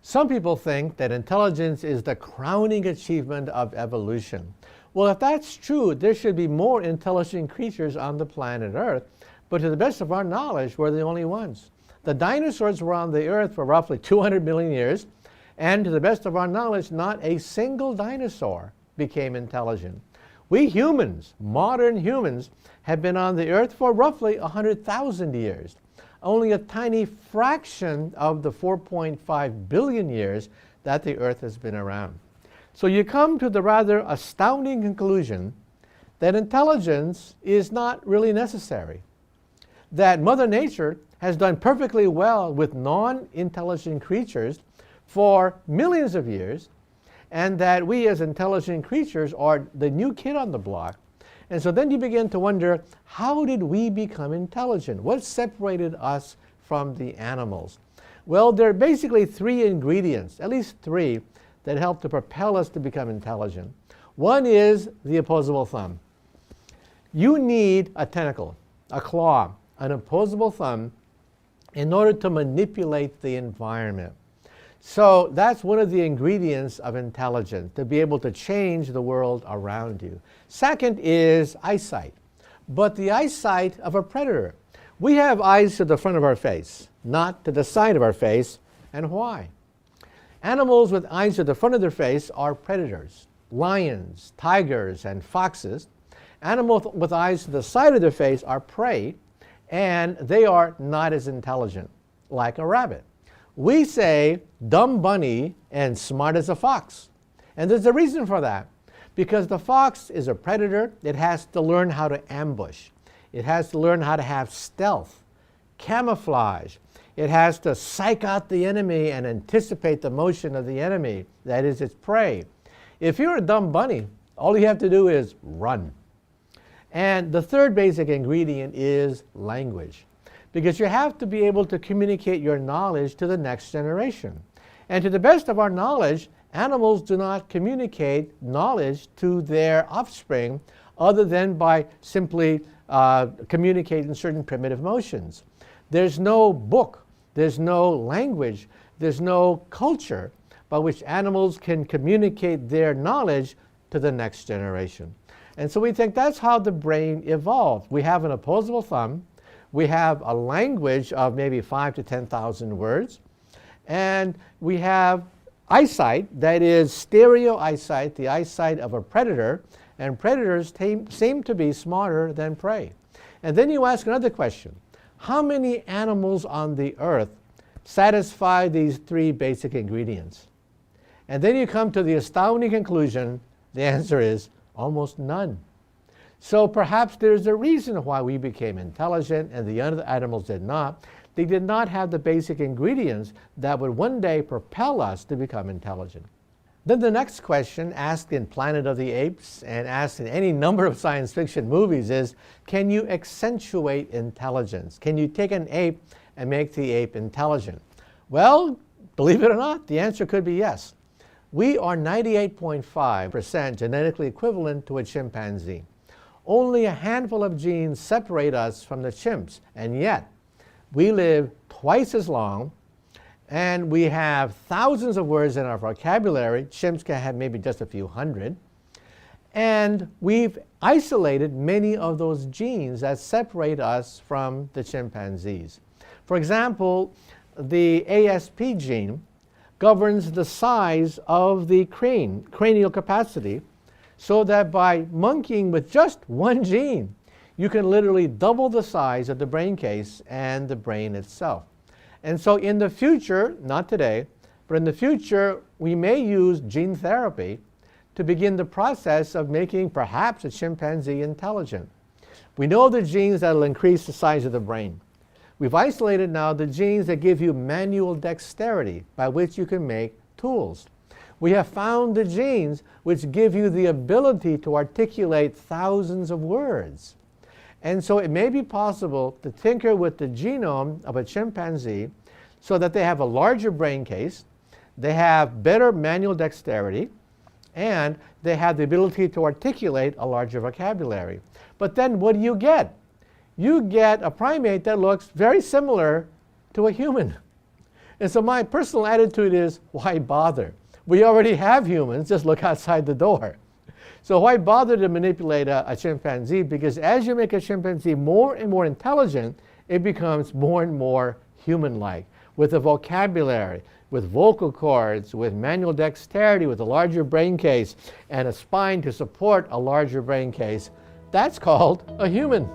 Some people think that intelligence is the crowning achievement of evolution. Well, if that's true, there should be more intelligent creatures on the planet Earth, but to the best of our knowledge, we're the only ones. The dinosaurs were on the Earth for roughly 200 million years, and to the best of our knowledge, not a single dinosaur became intelligent. We humans, modern humans, have been on the Earth for roughly 100,000 years. Only a tiny fraction of the 4.5 billion years that the Earth has been around. So you come to the rather astounding conclusion that intelligence is not really necessary. That Mother Nature has done perfectly well with non-intelligent creatures for millions of years, and that we as intelligent creatures are the new kid on the block. And so then you begin to wonder, how did we become intelligent? What separated us from the animals? Well, there are basically three ingredients, at least three, that help to propel us to become intelligent. One is the opposable thumb. You need a tentacle, a claw, an opposable thumb in order to manipulate the environment. So that's one of the ingredients of intelligence, to be able to change the world around you. Second is eyesight, but the eyesight of a predator. We have eyes to the front of our face, not to the side of our face. And why? Animals with eyes to the front of their face are predators. Lions, tigers, and foxes. Animals with eyes to the side of their face are prey, and they are not as intelligent, like a rabbit. We say dumb bunny and smart as a fox. And there's a reason for that. Because the fox is a predator, it has to learn how to ambush. It has to learn how to have stealth, camouflage. It has to psych out the enemy and anticipate the motion of the enemy, that is, its prey. If you're a dumb bunny, all you have to do is run. And the third basic ingredient is language, because you have to be able to communicate your knowledge to the next generation. And to the best of our knowledge, animals do not communicate knowledge to their offspring other than by simply communicating certain primitive motions. There's no book, there's no language, there's no culture by which animals can communicate their knowledge to the next generation. And so we think that's how the brain evolved. We have an opposable thumb, we have a language of maybe 5,000 to 10,000 words, and we have eyesight, that is stereo eyesight, the eyesight of a predator, and predators seem to be smarter than prey. And then you ask another question. How many animals on the earth satisfy these three basic ingredients? And then you come to the astounding conclusion, the answer is almost none. So perhaps there's a reason why we became intelligent and the other animals did not. They did not have the basic ingredients that would one day propel us to become intelligent. Then the next question, asked in Planet of the Apes and asked in any number of science fiction movies, is, can you accentuate intelligence? Can you take an ape and make the ape intelligent? Well, believe it or not, the answer could be yes. We are 98.5% genetically equivalent to a chimpanzee. Only a handful of genes separate us from the chimps, and yet we live twice as long, and we have thousands of words in our vocabulary. Chimps can have maybe just a few hundred. And we've isolated many of those genes that separate us from the chimpanzees. For example, the ASP gene governs the size of the cranial capacity, so that by monkeying with just one gene, you can literally double the size of the brain case and the brain itself. And so in the future, not today, but in the future, we may use gene therapy to begin the process of making perhaps a chimpanzee intelligent. We know the genes that will increase the size of the brain. We've isolated now the genes that give you manual dexterity, by which you can make tools. We have found the genes which give you the ability to articulate thousands of words. And so it may be possible to tinker with the genome of a chimpanzee so that they have a larger brain case, they have better manual dexterity, and they have the ability to articulate a larger vocabulary. But then what do you get? You get a primate that looks very similar to a human. And so my personal attitude is, why bother? We already have humans, just look outside the door. So why bother to manipulate a chimpanzee? Because as you make a chimpanzee more and more intelligent, it becomes more and more human-like, with a vocabulary, with vocal cords, with manual dexterity, with a larger brain case, and a spine to support a larger brain case. That's called a human.